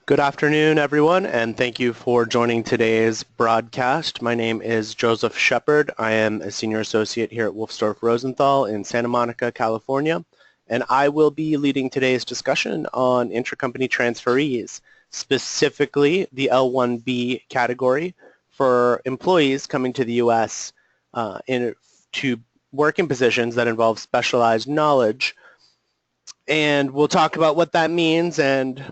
Good afternoon, everyone, and thank you for joining today's broadcast. My name is Joseph Shepard. I am a senior associate here at Wolfstorf Rosenthal in Santa Monica, California, and I will be leading today's discussion on intercompany transferees, specifically the L-1B category for employees coming to the U.S. To work in positions that involve specialized knowledge. And we'll talk about what that means and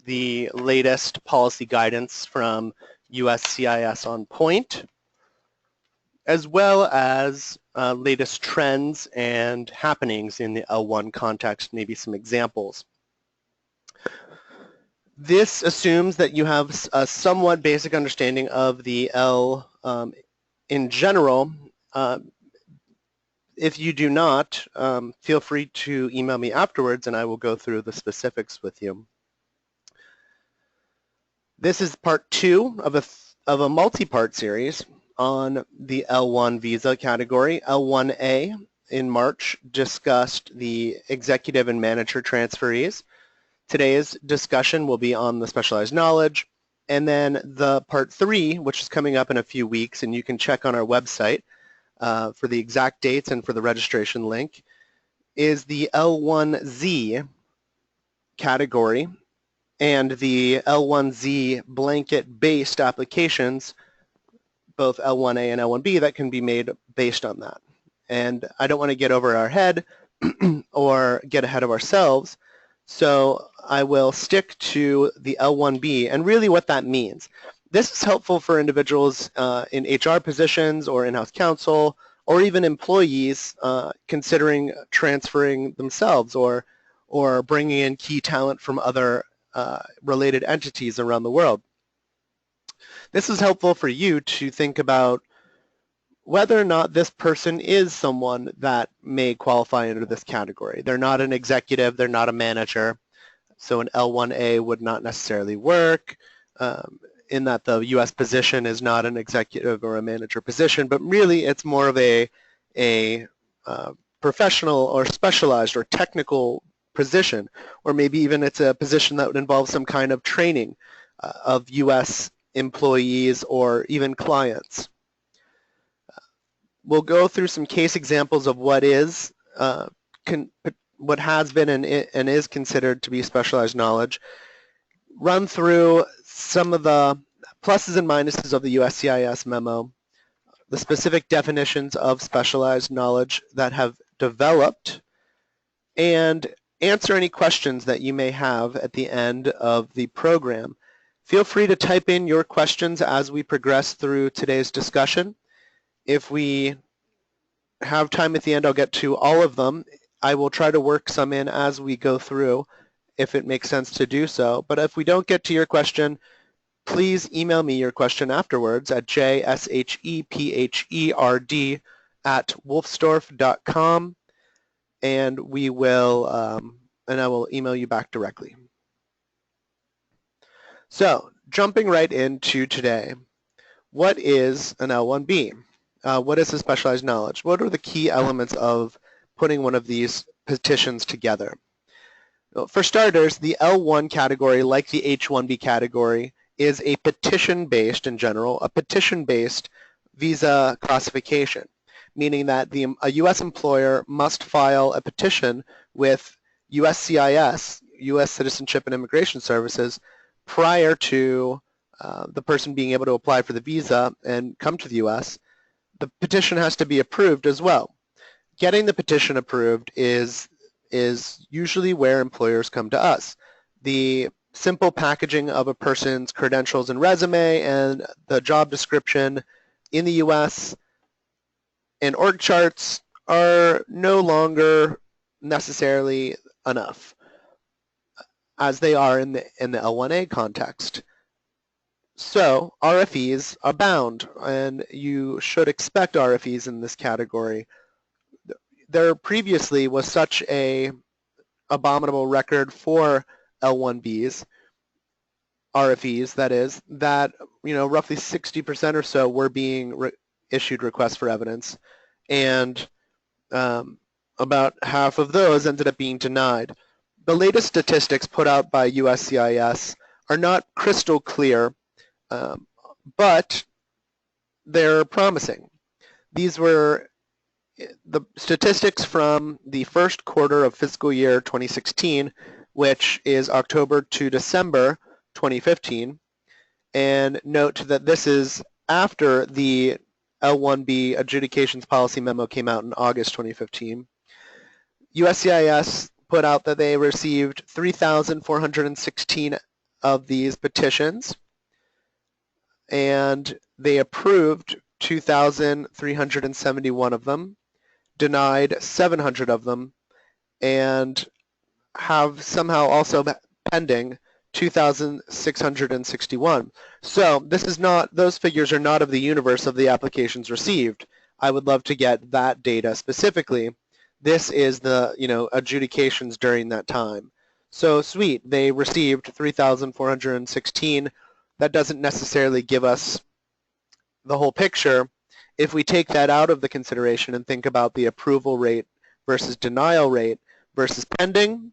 the latest policy guidance from USCIS on point, as well as latest trends and happenings in the L1 context, maybe some examples. This assumes that you have a somewhat basic understanding of the L in general. If you do not, feel free to email me afterwards and I will go through the specifics with you. This is part 2 of a multi-part series on the L1 visa category. L1A in March discussed the executive and manager transferees. Today's discussion will be on the specialized knowledge, and then the part 3, which is coming up in a few weeks, and you can check on our website for the exact dates and for the registration link, is the L1Z category and the L1Z blanket-based applications, both L1A and L1B, that can be made based on that. And I don't want to get over our head or get ahead of ourselves, so I will stick to the L1B and really what that means. This is helpful for individuals in HR positions or in-house counsel or even employees considering transferring themselves or bringing in key talent from other related entities around the world. This is helpful for you to think about whether or not this person is someone that may qualify under this category. They're not an executive, they're not a manager, so an L1A would not necessarily work in that the U.S. position is not an executive or a manager position, but really it's more of a professional or specialized or technical position, or maybe even it's a position that would involve some kind of training of U.S. employees or even clients. We'll go through some case examples of what is, what has been and is considered to be specialized knowledge, run through some of the pluses and minuses of the USCIS memo, the specific definitions of specialized knowledge that have developed, and answer any questions that you may have at the end of the program. Feel free to type in your questions as we progress through today's discussion. If we have time at the end, I'll get to all of them. I will try to work some in as we go through if it makes sense to do so. But if we don't get to your question, please email me your question afterwards at jsheperd@wolfstorf.com. and we will, and I will email you back directly. So, jumping right into today, what is an L1B? What is a specialized knowledge? What are the key elements of putting one of these petitions together? Well, for starters, the L1 category, like the H1B category, is a petition-based, in general, a petition-based visa classification, meaning that a U.S. employer must file a petition with USCIS, U.S. Citizenship and Immigration Services, prior to the person being able to apply for the visa and come to the U.S. The petition has to be approved as well. Getting the petition approved is usually where employers come to us. The simple packaging of a person's credentials and resume and the job description in the U.S. and org charts are no longer necessarily enough, as they are in the L1A context. So RFEs abound, and you should expect RFEs in this category. There previously was such a abominable record for L1Bs, RFEs that is, that roughly 60% or so were being issued requests for evidence, and about half of those ended up being denied. The latest statistics put out by USCIS are not crystal clear, but they're promising. These were the statistics from the first quarter of fiscal year 2016, which is October to December 2015. And note that this is after the L-1B adjudications policy memo came out in August 2015. USCIS put out that they received 3,416 of these petitions, and they approved 2,371 of them, denied 700 of them, and have somehow also pending 2,661. So this is not, those figures are not of the universe of the applications received. I would love to get that data specifically. This is the, adjudications during that time. So sweet, they received 3,416. That doesn't necessarily give us the whole picture. If we take that out of the consideration and think about the approval rate versus denial rate versus pending,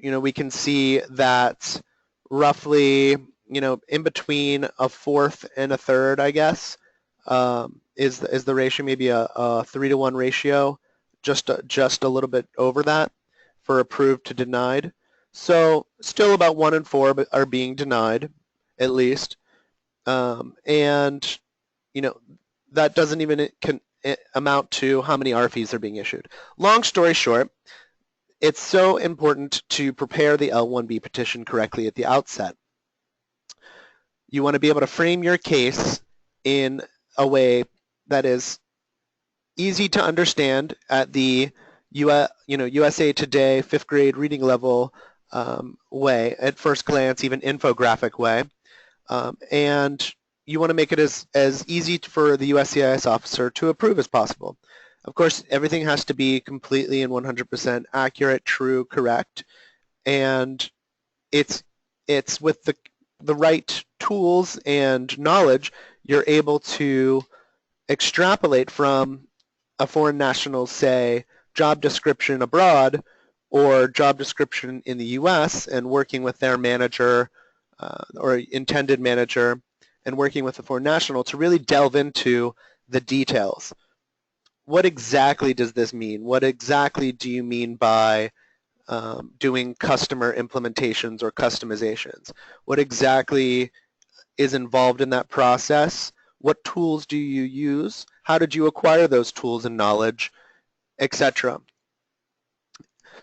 we can see that roughly, in between a fourth and a third, I guess, is the ratio, maybe a 3-to-1 ratio, just a little bit over that for approved to denied. So still about 1 in 4 are being denied, at least, and that doesn't even amount to how many RFEs are being issued. Long story short, it's so important to prepare the L-1B petition correctly at the outset. You want to be able to frame your case in a way that is easy to understand at the USA Today 5th grade reading level way, at first glance, even infographic way. And you want to make it as easy for the USCIS officer to approve as possible. Of course, everything has to be completely and 100% accurate, true, correct, and it's with the right tools and knowledge, you're able to extrapolate from a foreign national's, say, job description abroad or job description in the U.S. and working with their manager or intended manager and working with the foreign national to really delve into the details. What exactly does this mean? What exactly do you mean by doing customer implementations or customizations? What exactly is involved in that process? What tools do you use? How did you acquire those tools and knowledge, etc.?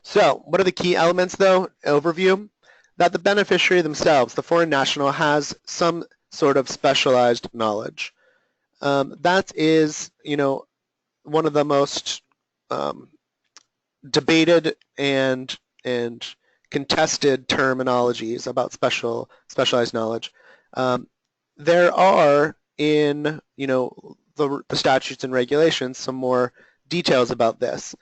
So what are the key elements, though? Overview, that the beneficiary themselves, the foreign national, has some sort of specialized knowledge. That is, one of the most debated and contested terminologies about specialized knowledge. There are in the statutes and regulations some more details about this,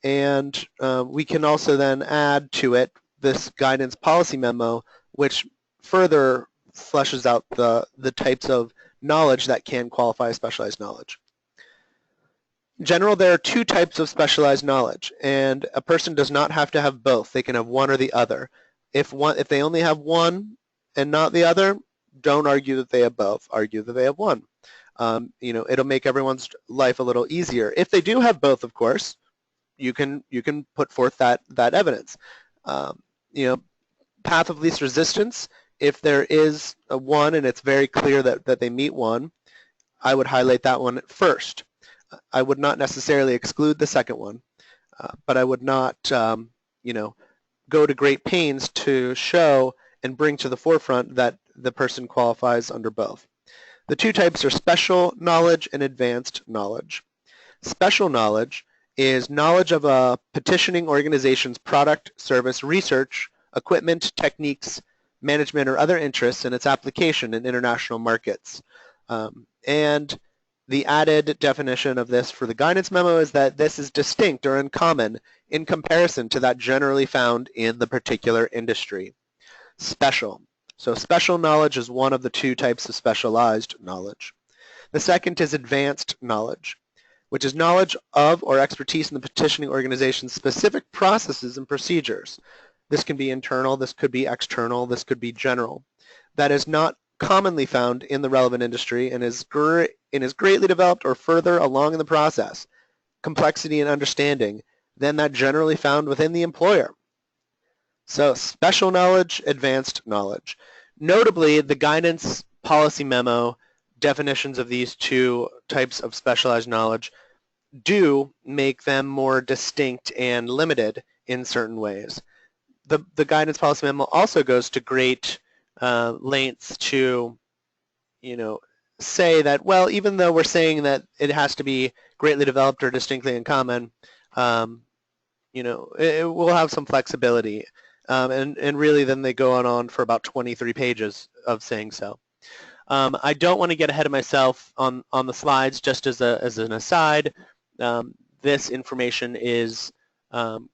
and we can also then add to it this guidance policy memo, which further fleshes out the types of knowledge that can qualify as specialized knowledge. In general, there are two types of specialized knowledge, and a person does not have to have both. They can have one or the other. If they only have one and not the other, don't argue that they have both. Argue that they have one. It'll make everyone's life a little easier. If they do have both, of course, you can put forth that evidence. Path of least resistance. If there is a one and it's very clear that they meet one, I would highlight that one first. I would not necessarily exclude the second one, but I would not, go to great pains to show and bring to the forefront that the person qualifies under both. The two types are special knowledge and advanced knowledge. Special knowledge is knowledge of a petitioning organization's product, service, research, equipment, techniques, management, or other interests in its application in international markets. And the added definition of this for the guidance memo is that this is distinct or uncommon in comparison to that generally found in the particular industry. Special. So special knowledge is one of the two types of specialized knowledge. The second is advanced knowledge, which is knowledge of or expertise in the petitioning organization's specific processes and procedures. This can be internal, this could be external, this could be general. That is not commonly found in the relevant industry and is greatly developed or further along in the process, complexity and understanding, than that generally found within the employer. So special knowledge, advanced knowledge. Notably, the guidance policy memo definitions of these two types of specialized knowledge do make them more distinct and limited in certain ways. The guidance policy memo also goes to great lengths to, say that, well, even though we're saying that it has to be greatly developed or distinctly uncommon, it will have some flexibility. And really then they go on for about 23 pages of saying so. I don't want to get ahead of myself on the slides. Just as an aside, this information is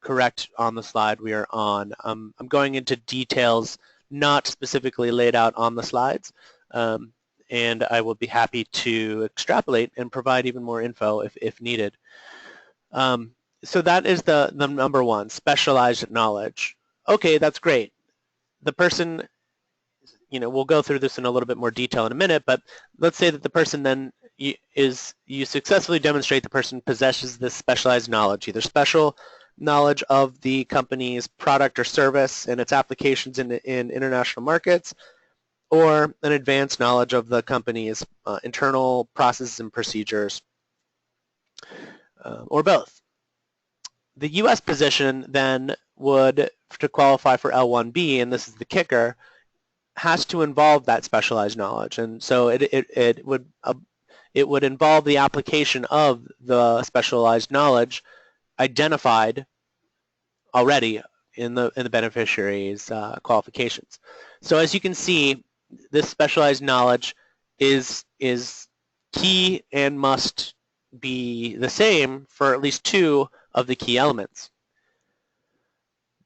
correct on the slide we are on. I'm going into details not specifically laid out on the slides, and I will be happy to extrapolate and provide even more info if needed. So that is the number one, specialized knowledge. Okay, that's great. The person, we'll go through this in a little bit more detail in a minute, but let's say that the person then you successfully demonstrate the person possesses this specialized knowledge, either special knowledge of the company's product or service and its applications in international markets, or an advanced knowledge of the company's internal processes and procedures, or both. The U.S. position then would, to qualify for L-1B, and this is the kicker, has to involve that specialized knowledge, and so it would involve the application of the specialized knowledge identified already in the beneficiary's qualifications. So as you can see, this specialized knowledge is key and must be the same for at least two of the key elements.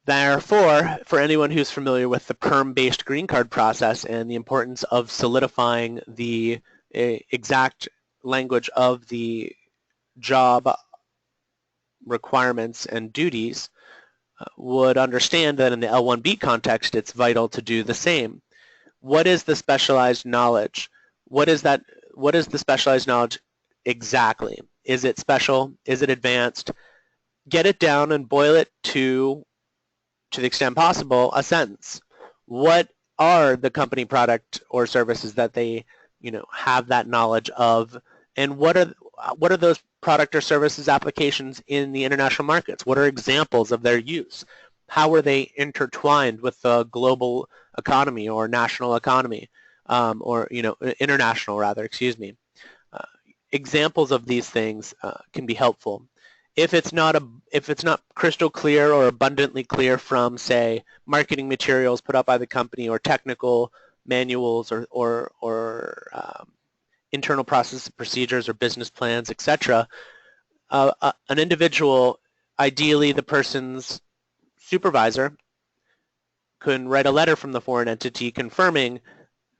Therefore, for anyone who's familiar with the perm-based green card process and the importance of solidifying the exact language of the job requirements and duties, would understand that in the L-1B context, it's vital to do the same. What is the specialized knowledge? What is the specialized knowledge exactly? Is it special? Is it advanced? Get it down and boil it to the extent possible, a sentence. What are the company product or services that they, have that knowledge of, and what are those product or services applications in the international markets? What are examples of their use? How are they intertwined with the global economy or national economy, or international rather? Excuse me. Examples of these things can be helpful. If it's not crystal clear or abundantly clear from, say, marketing materials put up by the company or technical manuals or internal process procedures or business plans, etc., an individual, ideally the person's supervisor, can write a letter from the foreign entity confirming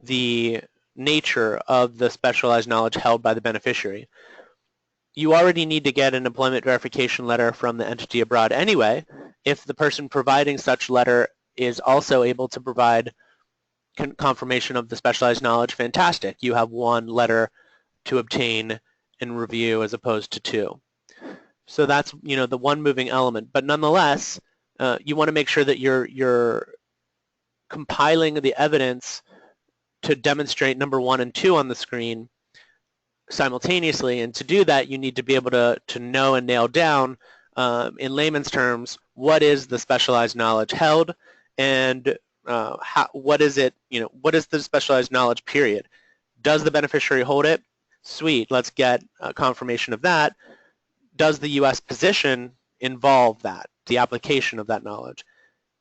the nature of the specialized knowledge held by the beneficiary. You already need to get an employment verification letter from the entity abroad anyway. If the person providing such letter is also able to provide confirmation of the specialized knowledge, fantastic. You have one letter to obtain and review as opposed to two. So that's the one moving element. But nonetheless, you want to make sure that you're compiling the evidence to demonstrate number 1 and 2 on the screen simultaneously, and to do that you need to be able to know and nail down in layman's terms what is the specialized knowledge held, and what is it, what is the specialized knowledge, period. Does the beneficiary hold it? Sweet, let's get a confirmation of that. Does the U.S. position involve that, the application of that knowledge?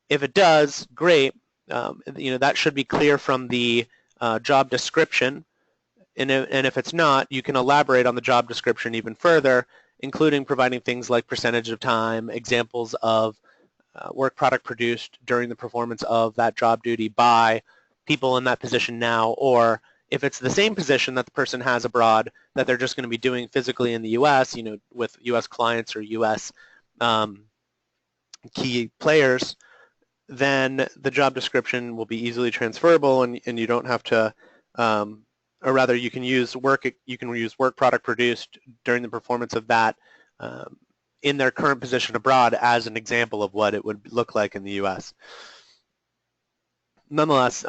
If it does, great. That should be clear from the job description. And if it's not, you can elaborate on the job description even further, including providing things like percentage of time, examples of work product produced during the performance of that job duty by people in that position now, or if it's the same position that the person has abroad that they're just going to be doing physically in the U.S., with U.S. clients or U.S. Key players, then the job description will be easily transferable, and you don't have to, or rather, you can use work product produced during the performance of that in their current position abroad as an example of what it would look like in the U.S. Nonetheless,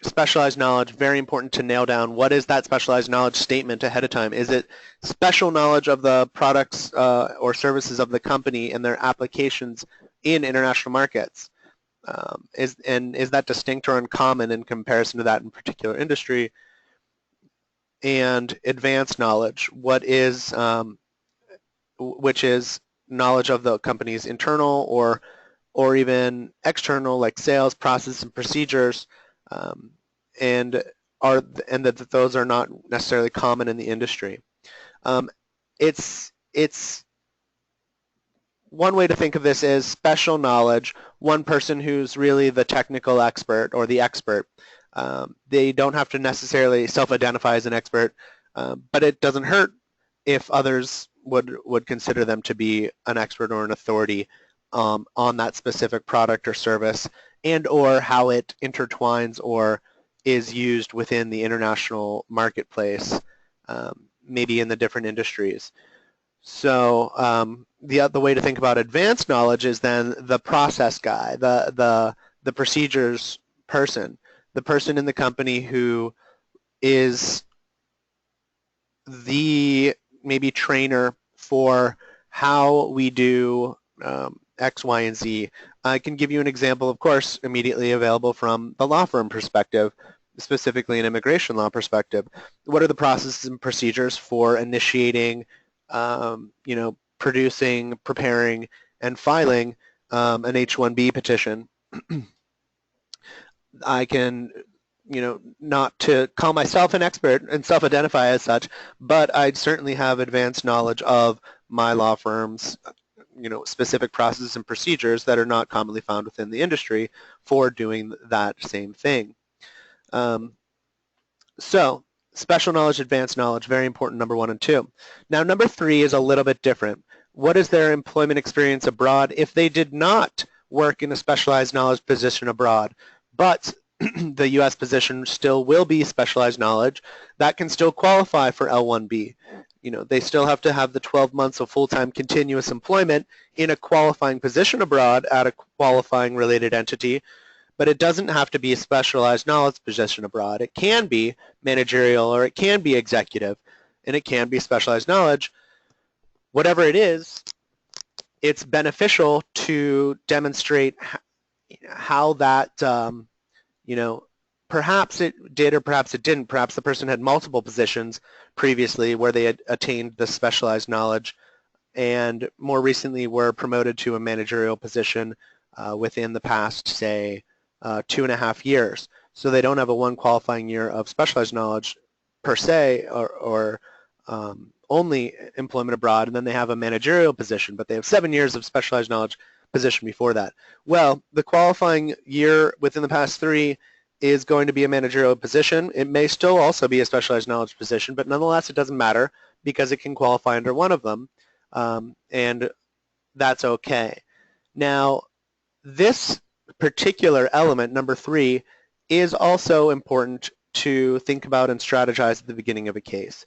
specialized knowledge, very important to nail down. What is that specialized knowledge statement ahead of time? Is it special knowledge of the products or services of the company and their applications in international markets? Is that distinct or uncommon in comparison to that in particular industry? And advanced knowledge, which is knowledge of the company's internal or even external, like sales, process, and procedures, and that those are not necessarily common in the industry. It's one way to think of this is special knowledge, one person who's really the technical expert or the expert. They don't have to necessarily self-identify as an expert, but it doesn't hurt if others would consider them to be an expert or an authority on that specific product or service, and or how it intertwines or is used within the international marketplace, maybe in the different industries. So the way to think about advanced knowledge is then the process guy, the procedures person, the person in the company who is the maybe trainer for how we do X, Y, and Z. I can give you an example, of course, immediately available from the law firm perspective, specifically an immigration law perspective. What are the processes and procedures for initiating, producing, preparing, and filing an H-1B petition? I can, not to call myself an expert and self-identify as such, but I'd certainly have advanced knowledge of my law firm's specific processes and procedures that are not commonly found within the industry for doing that same thing. So special knowledge, advanced knowledge, very important, number 1 and 2. Now number 3 is a little bit different. What is their employment experience abroad if they did not work in a specialized knowledge position abroad, but the U.S. position still will be specialized knowledge? That can still qualify for L-1B. They still have to have the 12 months of full-time continuous employment in a qualifying position abroad at a qualifying related entity, but it doesn't have to be a specialized knowledge position abroad. It can be managerial, or it can be executive, and it can be specialized knowledge. Whatever it is, it's beneficial to demonstrate how that, perhaps it did or perhaps it didn't. Perhaps the person had multiple positions previously where they had attained the specialized knowledge and more recently were promoted to a managerial position within the past, say, 2.5 years. So they don't have a one qualifying year of specialized knowledge per se, or only employment abroad, and then they have a managerial position, but they have 7 years of specialized knowledge position before that. Well, the qualifying year within the past 3 is going to be a managerial position. It may still also be a specialized knowledge position, but nonetheless it doesn't matter because it can qualify under one of them, and that's okay. Now, this particular element, number 3, is also important to think about and strategize at the beginning of a case.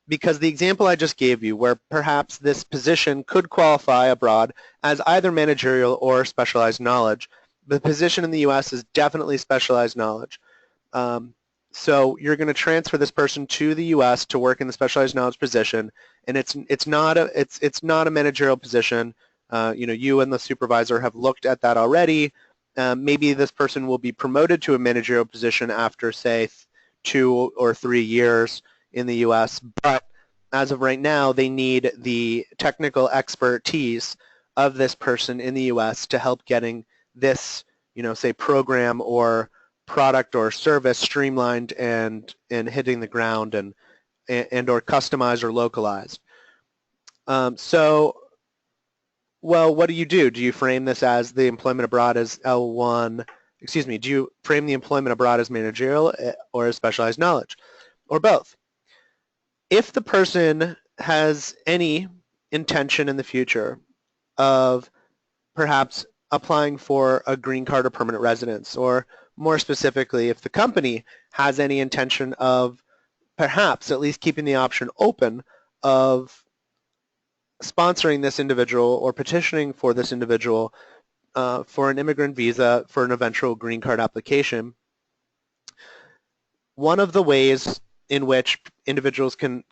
Because the example I just gave you, where perhaps this position could qualify abroad as either managerial or specialized knowledge, the position in the U.S. is definitely specialized knowledge. So you're going to transfer this person to the U.S. to work in the specialized knowledge position, and it's not a managerial position. You and the supervisor have looked at that already. Maybe this person will be promoted to a managerial position after, say, 2 or 3 years in the U.S., but as of right now, they need the technical expertise of this person in the U.S. to help getting this, say, program or product or service streamlined and hitting the ground and or customized or localized. Well, what do? Do you frame this as the employment abroad as L1, do you frame the employment abroad as managerial or as specialized knowledge, or both? If the person has any intention in the future of perhaps applying for a green card or permanent residence, or more specifically, if the company has any intention of perhaps at least keeping the option open of sponsoring this individual or petitioning for this individual for an immigrant visa for an eventual green card application. One of the ways in which individuals can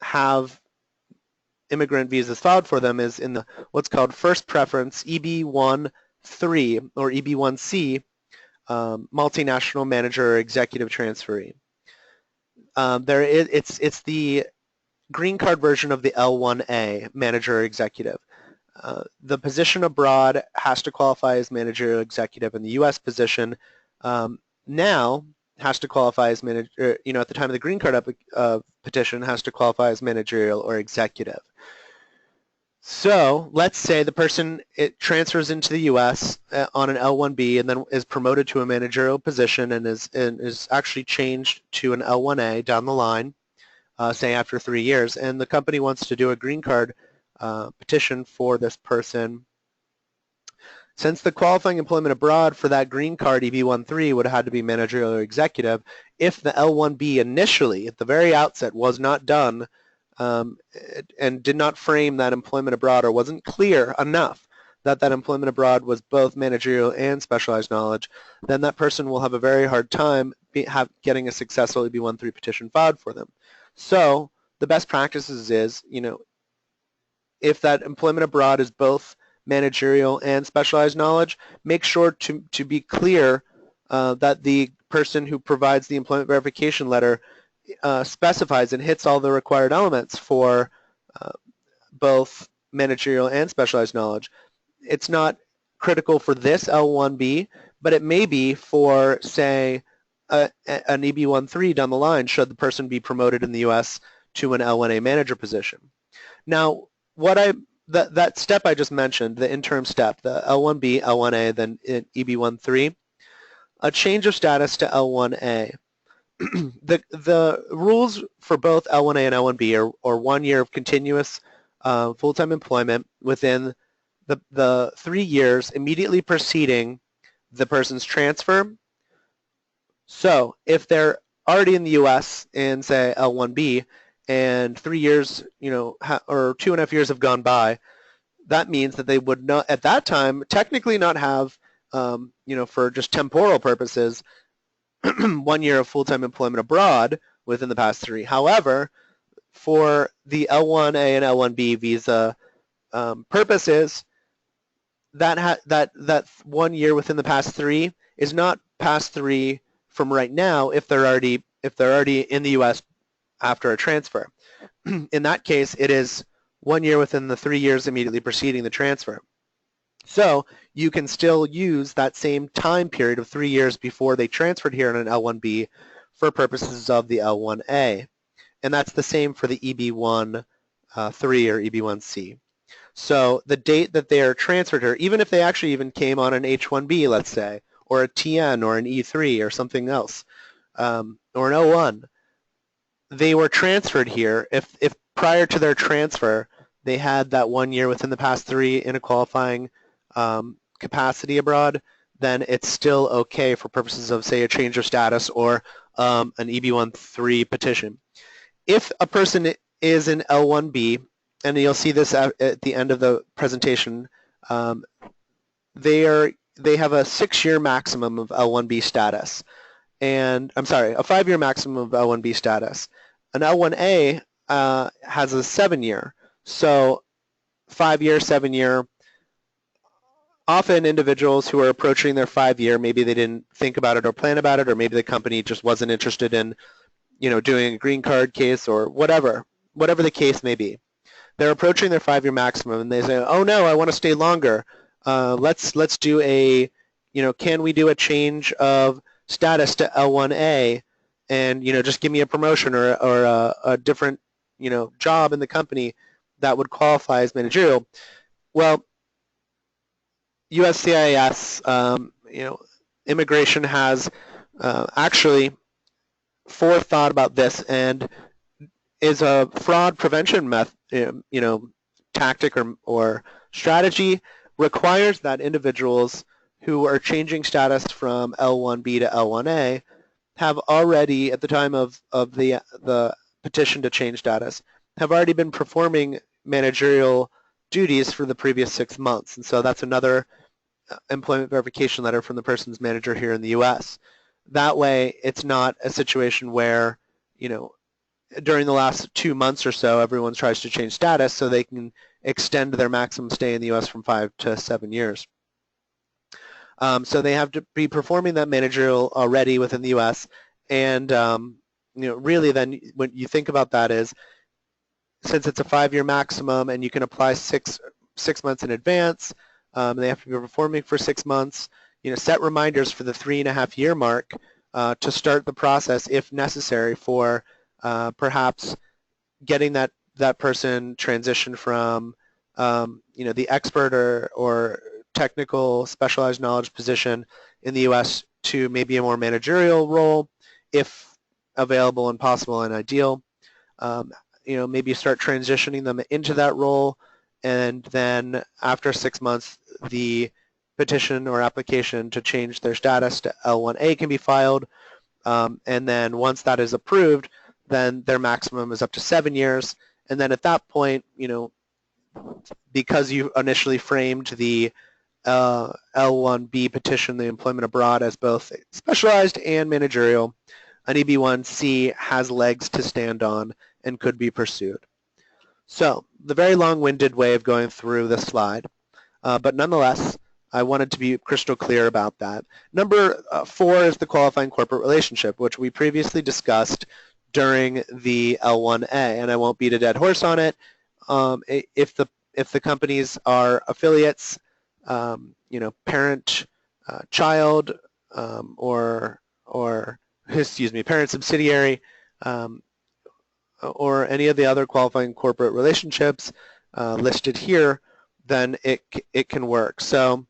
have immigrant visas filed for them is in the what's called first preference EB-1-3 or EB-1C multinational manager or executive transferee. It's the green card version of the L-1A manager or executive. The position abroad has to qualify as manager or executive, and the U.S. position now has to qualify as manager. At the time of the green card petition, has to qualify as managerial or executive. So let's say the person transfers into the U.S. On an L-1B and then is promoted to a managerial position and is actually changed to an L-1A down the line, say after 3 years, and the company wants to do a green card petition for this person. Since the qualifying employment abroad for that green card EB-1-3 would have had to be managerial or executive, if the L-1B initially, at the very outset, was not done and did not frame that employment abroad or wasn't clear enough that that employment abroad was both managerial and specialized knowledge, then that person will have a very hard time getting a successful EB-1-3 petition filed for them. So the best practices is, if that employment abroad is both managerial and specialized knowledge, make sure to be clear that the person who provides the employment verification letter specifies and hits all the required elements for both managerial and specialized knowledge. It's not critical for this L-1B, but it may be for, say, an EB-1-3 down the line should the person be promoted in the U.S. to an L-1A manager position. Now, that step I just mentioned, the interim step, the L-1B, L-1A, then EB-1-3, a change of status to L-1A. The rules for both L-1A and L-1B are 1 year of continuous full-time employment within the 3 years immediately preceding the person's transfer. So if they're already in the U.S. in, say, L-1B, and 3 years, or 2.5 years have gone by, that means that they would not, at that time, technically not have, for just temporal purposes, 1 year of full-time employment abroad within the past 3. However, for the L-1A and L-1B visa purposes, that 1 year within the past 3 is not past 3 from right now if they're already in the U.S. after a transfer. In that case, it is 1 year within the 3 years immediately preceding the transfer. So you can still use that same time period of 3 years before they transferred here in an L-1B for purposes of the L-1A. And that's the same for the EB-1-3 or EB-1C. So the date that they are transferred here, even if they actually even came on an H-1B, let's say, or a TN or an E-3 or something else, or an O-1, they were transferred here. If prior to their transfer they had that 1 year within the past 3 in a qualifying capacity abroad, then it's still okay for purposes of, say, a change of status or an EB-1-3 petition. If a person is in L-1B, and you'll see this at the end of the presentation, they have a 6-year maximum of L-1B status, and I'm sorry, a 5-year maximum of L-1B status. An L-1A has a 7-year, so 5-year, 7-year. Often individuals who are approaching their 5-year, maybe they didn't think about it or plan about it, or maybe the company just wasn't interested in, doing a green card case or whatever the case may be. They're approaching their 5-year maximum, and they say, "Oh no, I want to stay longer. Let's do a, can we do a change of status to L-1A, and just give me a promotion or a different job in the company that would qualify as managerial?" Well, USCIS, immigration has actually forethought about this and is a fraud prevention tactic or strategy requires that individuals who are changing status from L-1B to L-1A have already, at the time of the petition to change status, have already been performing managerial duties for the previous 6 months. And so that's another employment verification letter from the person's manager here in the U.S. That way, it's not a situation where, during the last 2 months or so, everyone tries to change status so they can extend their maximum stay in the U.S. from 5 to 7 years. So they have to be performing that managerial already within the U.S. And really, then when you think about that is, since it's a 5-year maximum and you can apply six months in advance, they have to be performing for 6 months. Set reminders for the 3.5-year mark to start the process if necessary for perhaps getting that person transitioned from the expert or technical specialized knowledge position in the U.S. to maybe a more managerial role, if available and possible and ideal. Maybe start transitioning them into that role, and then after 6 months, the petition or application to change their status to L-1A can be filed, and then once that is approved, then their maximum is up to 7 years, and then at that point, because you initially framed the L-1B petition, the employment abroad, as both specialized and managerial, an EB-1C has legs to stand on and could be pursued. So, the very long-winded way of going through this slide, but nonetheless, I wanted to be crystal clear about that. Number 4 is the qualifying corporate relationship, which we previously discussed during the L-1A, and I won't beat a dead horse on it. If the companies are affiliates, parent, child, or parent subsidiary, or any of the other qualifying corporate relationships listed here, then it can work. So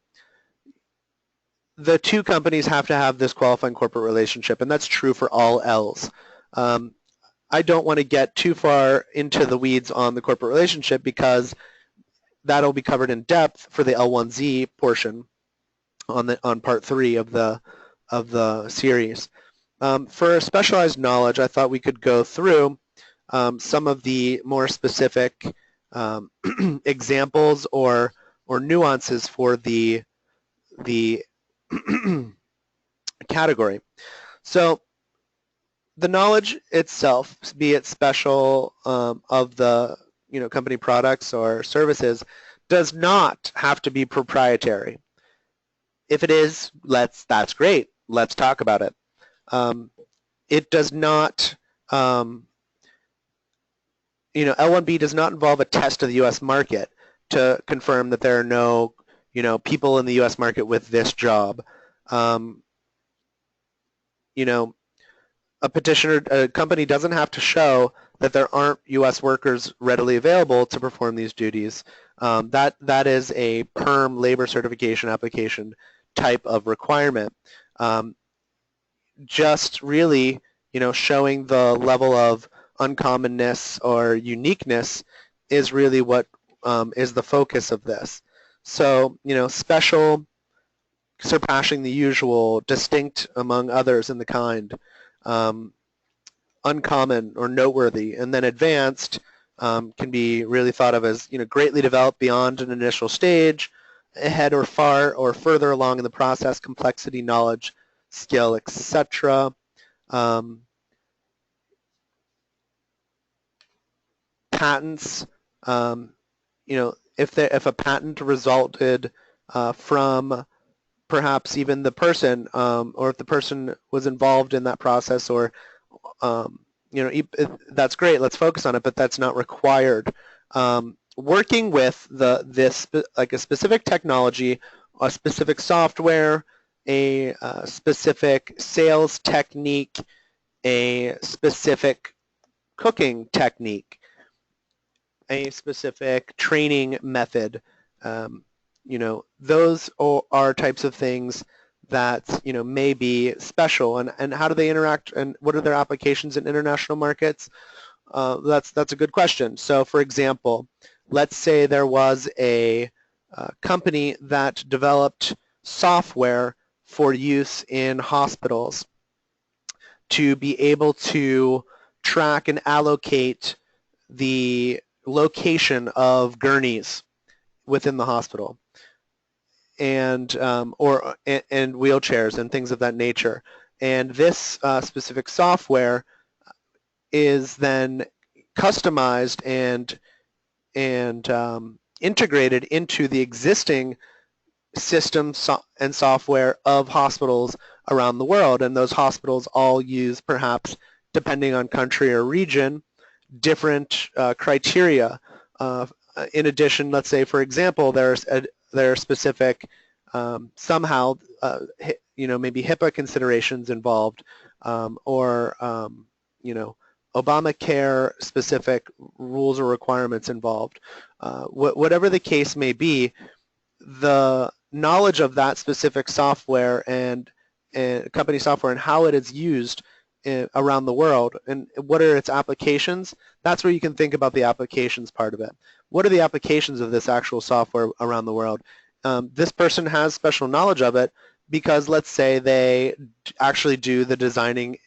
the two companies have to have this qualifying corporate relationship, and that's true for all L's. I don't want to get too far into the weeds on the corporate relationship because that'll be covered in depth for the L1Z portion on part 3 of the series. For specialized knowledge, I thought we could go through some of the more specific examples or nuances for the category. So the knowledge itself, be it special of the company products or services, does not have to be proprietary. If it is, that's great. Let's talk about it. It does not, L-1B does not involve a test of the U.S. market to confirm that there are no, people in the U.S. market with this job. A company doesn't have to show that there aren't U.S. workers readily available to perform these duties. That is a perm labor certification application type of requirement. Just really, showing the level of uncommonness or uniqueness is really what is the focus of this. So, special, surpassing the usual, distinct among others in the kind, uncommon or noteworthy, and then advanced can be really thought of as greatly developed beyond an initial stage, ahead or far or further along in the process, complexity, knowledge, skill, etc. Patents, if a patent resulted from perhaps even the person, or if the person was involved in that process, or that's great. Let's focus on it, but that's not required. Working with like a specific technology, a specific software, a specific sales technique, a specific cooking technique, a specific training method. Those are types of things that may be special, and how do they interact, and what are their applications in international markets? That's a good question. So, for example, let's say there was a company that developed software for use in hospitals to be able to track and allocate the location of gurneys within the hospital and and wheelchairs and things of that nature. And this specific software is then customized and integrated into the existing system and software of hospitals around the world. And those hospitals all use, perhaps, depending on country or region, different criteria. In addition, let's say, for example, there are specific somehow, maybe HIPAA considerations involved, or Obamacare specific rules or requirements involved. Whatever the case may be, the knowledge of that specific software and company software and how it is used around the world and what are its applications, that's where you can think about the applications part of it. What are the applications of this actual software around the world? This person has special knowledge of it because, let's say, they actually do the designing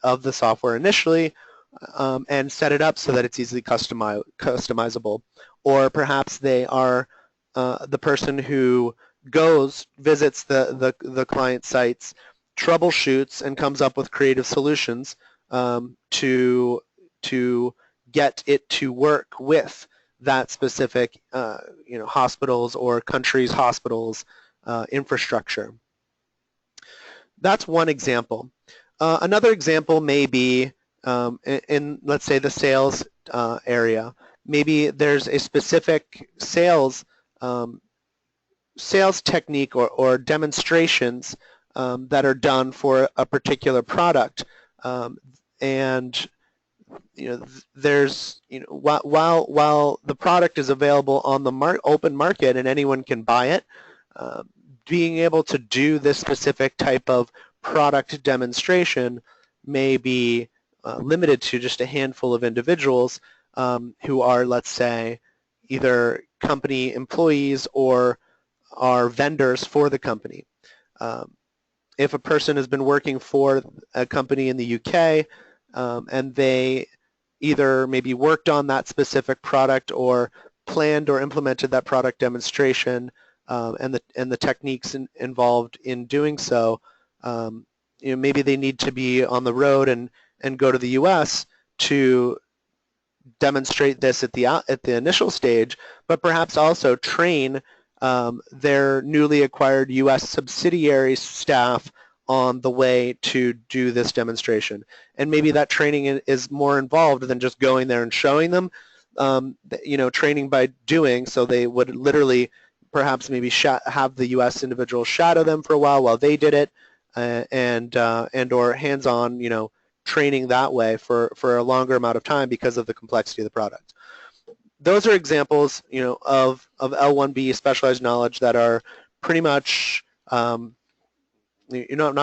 of the software initially and set it up so that it's easily customizable. Or perhaps they are the person who visits the client sites, troubleshoots, and comes up with creative solutions to get it to work with that specific hospitals or countries' hospitals infrastructure. That's one example. Another example may be in, let's say, the sales area. Maybe there's a specific sales technique or demonstrations that are done for a particular product, and there's while the product is available on the open market and anyone can buy it, being able to do this specific type of product demonstration may be limited to just a handful of individuals who are, let's say, either company employees or are vendors for the company. If a person has been working for a company in the UK and they either maybe worked on that specific product or planned or implemented that product demonstration and the techniques involved in doing so, maybe they need to be on the road and go to the US to demonstrate this at the initial stage, but perhaps also train their newly acquired US subsidiary staff on the way to do this demonstration. And maybe that training is more involved than just going there and showing them, training by doing, so they would literally perhaps maybe have the US individual shadow them for a while they did it, and or hands-on, training that way for a longer amount of time because of the complexity of the product. Those are examples, of L-1B specialized knowledge that are pretty much, not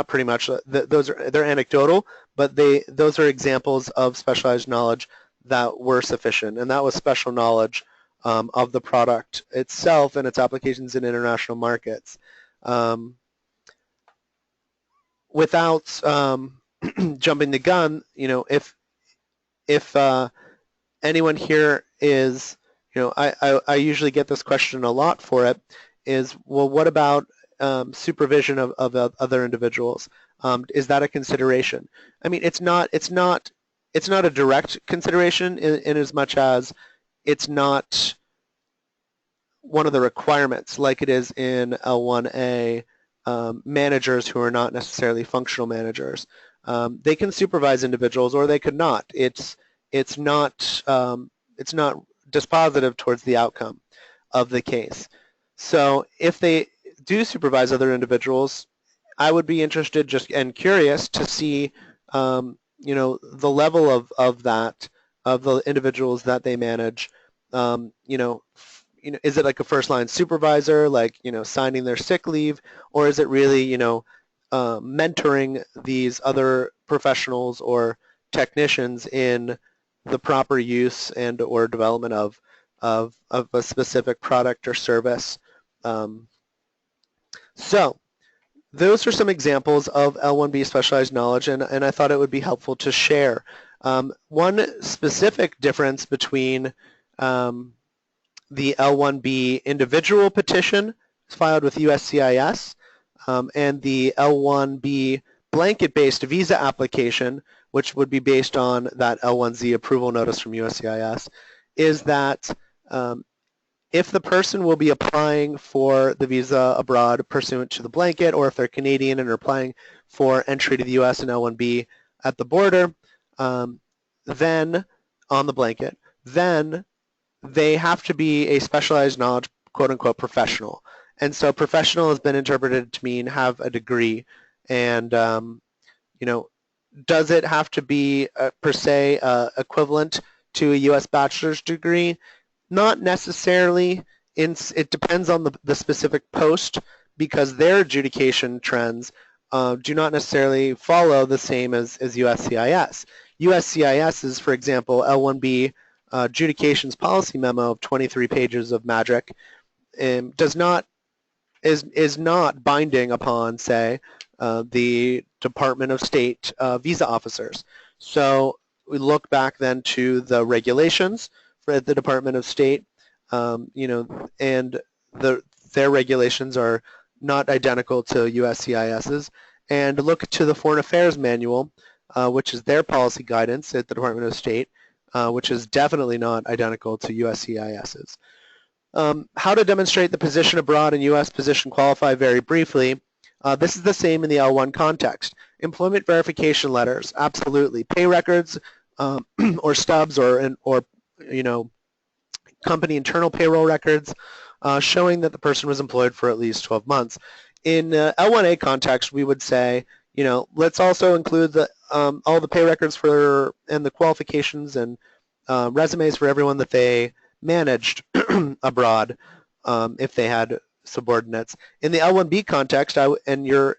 pretty much. They're anecdotal, but those are examples of specialized knowledge that were sufficient, and that was special knowledge of the product itself and its applications in international markets. Without jumping the gun, if anyone here is, I usually get this question a lot for it, is, well, what about supervision of other individuals? Is that a consideration? I mean, it's not a direct consideration in as much as it's not one of the requirements like it is in L-1A managers who are not necessarily functional managers. They can supervise individuals or they could not. It's not dispositive towards the outcome of the case. So if they do supervise other individuals, I would be interested and curious to see the level of the individuals that they manage. Is it like a first-line supervisor, like signing their sick leave, or is it really mentoring these other professionals or technicians in the proper use and or development of a specific product or service? So those are some examples of L-1B specialized knowledge, and I thought it would be helpful to share. One specific difference between the L-1B individual petition filed with USCIS and the L-1B blanket-based visa application, which would be based on that L-1Z approval notice from USCIS, is that if the person will be applying for the visa abroad pursuant to the blanket, or if they're Canadian and are applying for entry to the U.S. and L-1B at the border, then on the blanket, then they have to be a specialized knowledge, quote-unquote, professional. And so professional has been interpreted to mean have a degree. And, you know, does it have to be, per se, equivalent to a U.S. bachelor's degree? Not necessarily. It depends on the specific post, because their adjudication trends do not necessarily follow the same as USCIS. USCIS's, for example, L-1B adjudications policy memo of 23 pages of magic is not binding upon, say, the Department of State visa officers. So we look back then to the regulations for the Department of State, you know, and their regulations are not identical to USCIS's, and look to the Foreign Affairs Manual, which is their policy guidance at the Department of State, which is definitely not identical to USCIS's. How to demonstrate the position abroad and U.S. position qualify very briefly. This is the same in the L1 context. Employment verification letters, absolutely. Pay records or stubs or you know, company internal payroll records showing that the person was employed for at least 12 months. In L1A context, we would say, you know, let's also include the all the pay records for and the qualifications and resumes for everyone that they managed abroad if they had subordinates. In the L1B context, and you're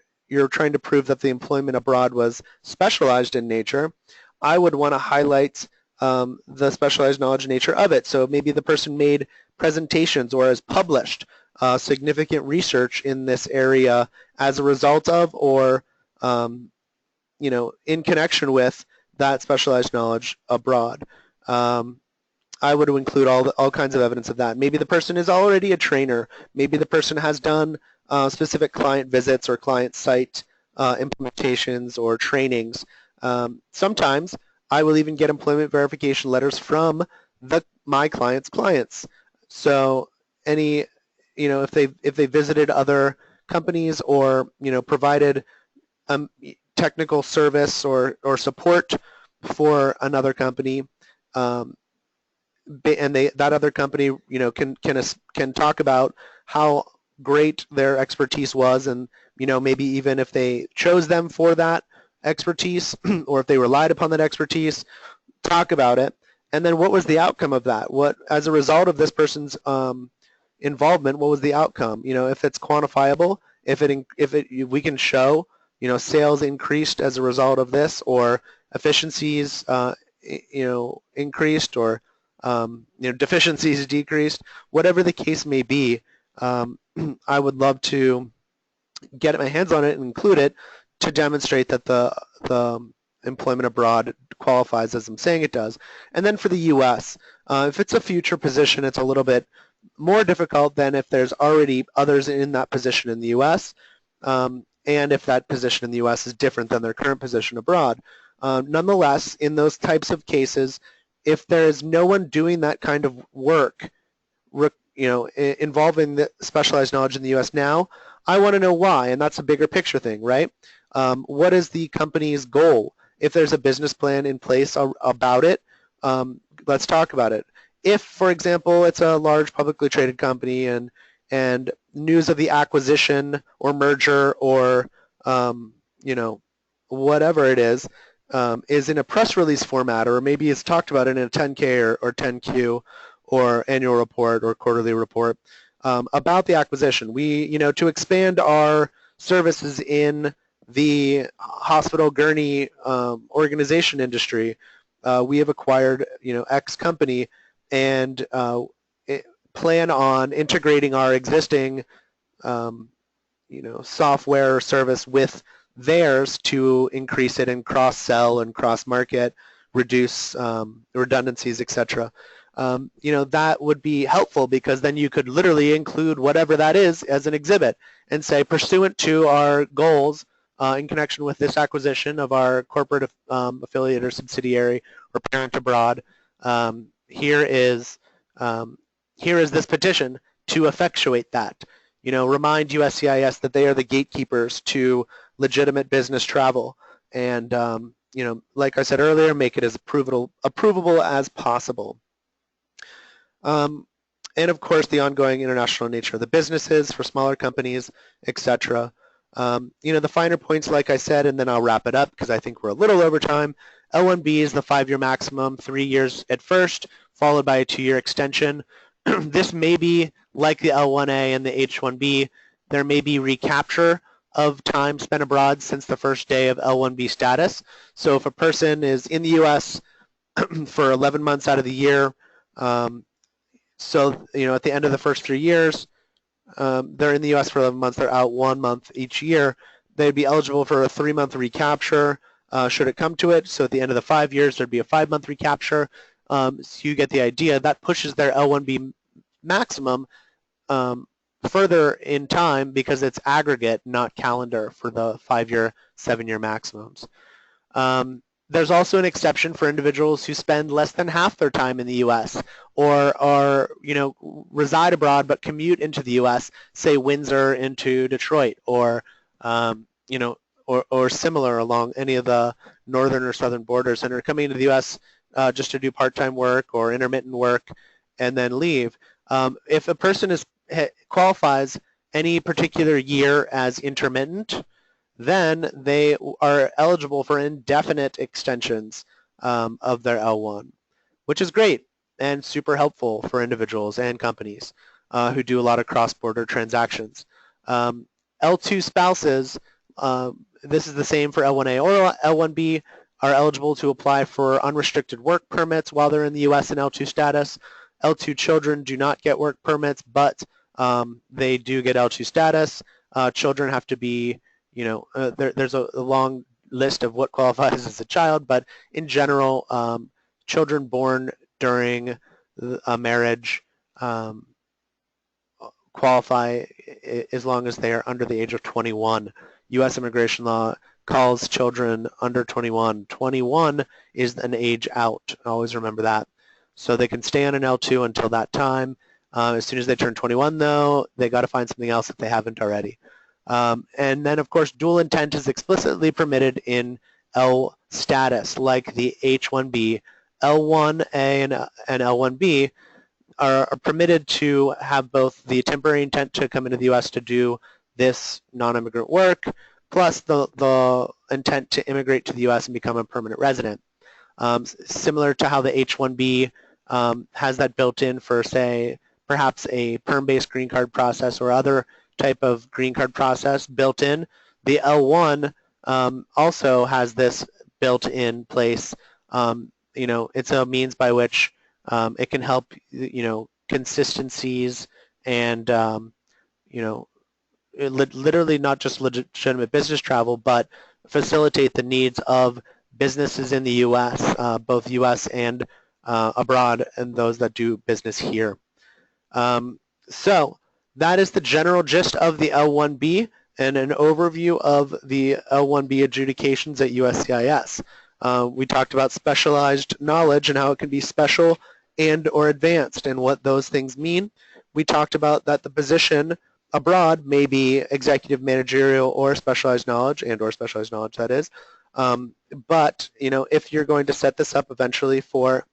trying to prove that the employment abroad was specialized in nature, I would want to highlight the specialized knowledge nature of it. So maybe the person made presentations or has published significant research in this area as a result of, or you know, in connection with that specialized knowledge abroad. I would include all kinds of evidence of that. Maybe the person is already a trainer. Maybe the person has done specific client visits or client site implementations or trainings. Sometimes I will even get employment verification letters from my client's clients. So any, you know, if they visited other companies or, you know, provided technical service or support for another company, and that other company, you know, can talk about how great their expertise was, and, you know, maybe even if they chose them for that expertise or if they relied upon that expertise, talk about it. And then what was the outcome of that? What, as a result of this person's involvement, what was the outcome? You know, if it's quantifiable, if we can show, you know, sales increased as a result of this, or efficiencies, you know, increased, or you know, deficiencies decreased, whatever the case may be, I would love to get my hands on it and include it to demonstrate that the employment abroad qualifies as I'm saying it does. And then for the U.S., if it's a future position, it's a little bit more difficult than if there's already others in that position in the U.S., and if that position in the U.S. is different than their current position abroad. Nonetheless, in those types of cases, if there is no one doing that kind of work, you know, involving the specialized knowledge in the U.S. now, I want to know why, and that's a bigger picture thing, right? What is the company's goal? If there's a business plan in place about it, let's talk about it. If, for example, it's a large publicly traded company and news of the acquisition or merger or, you know, whatever it is in a press release format, or maybe it's talked about in a 10K or 10Q or annual report or quarterly report about the acquisition. We, you know, to expand our services in the hospital gurney organization industry, we have acquired, you know, X company, and plan on integrating our existing software or service with theirs to increase it and cross-sell and cross-market, reduce redundancies, etc. That would be helpful, because then you could literally include whatever that is as an exhibit and say, pursuant to our goals in connection with this acquisition of our corporate affiliate or subsidiary or parent abroad, here is this petition to effectuate that. Remind USCIS that they are the gatekeepers to legitimate business travel, and like I said earlier, make it as approvable as possible. And of course, the ongoing international nature of the businesses for smaller companies, etc. The finer points, like I said, and then I'll wrap it up because I think we're a little over time. L-1B is the 5-year maximum, 3 years at first, followed by a 2-year extension. This may be like the L-1A and the H-1B. There may be recapture of time spent abroad since the first day of L-1B status. So if a person is in the U.S. for 11 months out of the year, so at the end of the first 3 years, they're in the U.S. for 11 months, they're out 1 month each year, they'd be eligible for a 3-month recapture should it come to it. So at the end of the 5 years, there'd be a 5-month recapture. So you get the idea. That pushes their L-1B maximum further in time because it's aggregate, not calendar, for the 5-year, 7-year maximums. There's also an exception for individuals who spend less than half their time in the U.S. or reside abroad but commute into the U.S., say Windsor into Detroit, or or similar along any of the northern or southern borders, and are coming into the U.S. Just to do part-time work or intermittent work and then leave. If a person qualifies any particular year as intermittent, then they are eligible for indefinite extensions of their L1, which is great and super helpful for individuals and companies who do a lot of cross-border transactions. L2 spouses, this is the same for L1A or L1B, are eligible to apply for unrestricted work permits while they're in the U.S. in L2 status. L2 children do not get work permits, but they do get L2 status. Children have to be, there's a long list of what qualifies as a child, but in general, children born during a marriage qualify as long as they are under the age of 21. U.S. immigration law calls children under 21. 21 is an age out. Always remember that. So they can stay on an L2 until that time. As soon as they turn 21, though, they got to find something else if they haven't already. And then, of course, dual intent is explicitly permitted in L status, like the H-1B. L-1A and L-1B are permitted to have both the temporary intent to come into the U.S. to do this non-immigrant work, plus the intent to immigrate to the U.S. and become a permanent resident. Similar to how the H-1B has that built in for, say, perhaps a perm-based green card process or other type of green card process built in, the L1 also has this built in place. It's a means by which it can help, consistencies and, literally not just legitimate business travel, but facilitate the needs of businesses in the U.S., both U.S. and abroad, and those that do business here. So that is the general gist of the L-1B and an overview of the L-1B adjudications at USCIS. We talked about specialized knowledge and how it can be special and or advanced and what those things mean. We talked about that the position abroad may be executive, managerial, or specialized knowledge, and or specialized knowledge, that is. But, if you're going to set this up eventually for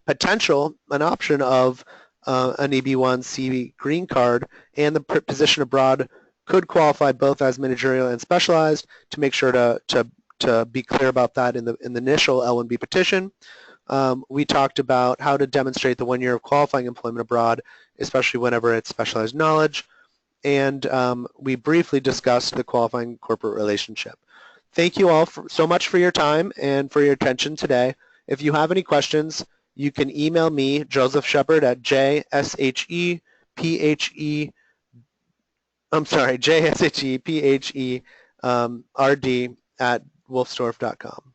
an option of an EB1C green card, and the position abroad could qualify both as managerial and specialized, to make sure to be clear about that in the initial L-1B petition. We talked about how to demonstrate the 1 year of qualifying employment abroad, especially whenever it's specialized knowledge, and we briefly discussed the qualifying corporate relationship. Thank you all so much for your time and for your attention today. If you have any questions, you can email me, Joseph Shepard, at jshephe JSHEPHERD at wolfsdorf.com.